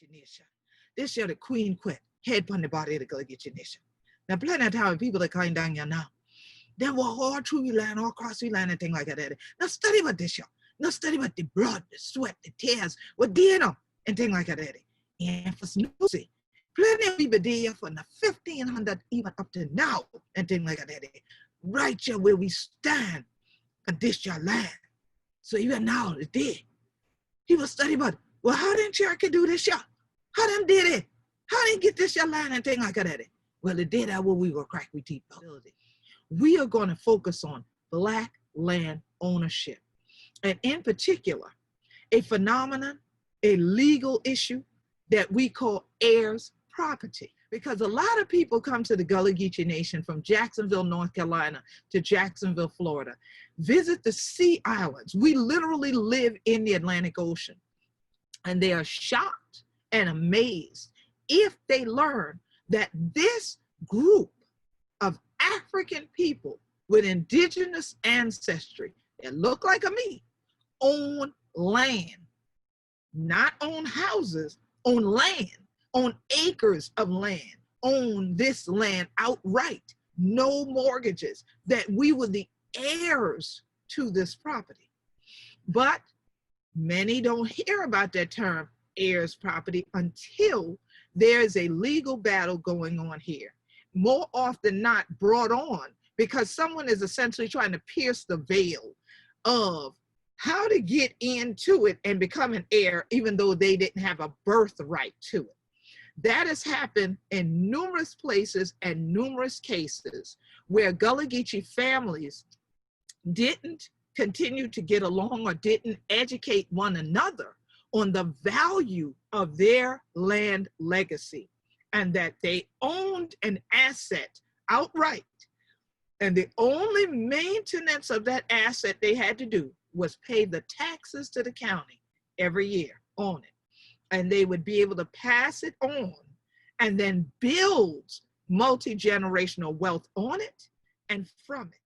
Geechee Nation. This year the Queen quit, head on the body of the Gullah Geechee Nation. Now plenty of time people are coming down here now. They walk all through the land, all across the land and things like that. Now study about this year. Now study about the blood, the sweat, the tears, what did them and things like that. And for Snoopy, plenty of people there from the 1500 even up to now and things like that. Right here where we stand on this your land. So even now it's there. People study about, well, how didn't Cherokee do this year? How them did it? How didn't get this your land and things like that? Well, it did that when we were crack we teeth. We are going to focus on Black land ownership. And in particular, a phenomenon, a legal issue that we call heirs property. Because a lot of people come to the Gullah Geechee Nation from Jacksonville, North Carolina to Jacksonville, Florida, visit the Sea Islands. We literally live in the Atlantic Ocean. And they are shocked and amazed if they learn that this group of African people with indigenous ancestry that look like me own land, not own houses, own land, own acres of land, own this land outright, no mortgages, that we were the heirs to this property. But many don't hear about that term heirs property until there's a legal battle going on here. More often not brought on because someone is essentially trying to pierce the veil of how to get into it and become an heir even though they didn't have a birthright to it. That has happened in numerous places and numerous cases where Gullah Geechee families didn't continue to get along or didn't educate one another on the value of their land legacy and that they owned an asset outright. And the only maintenance of that asset they had to do was pay the taxes to the county every year on it. And they would be able to pass it on and then build multi-generational wealth on it and from it.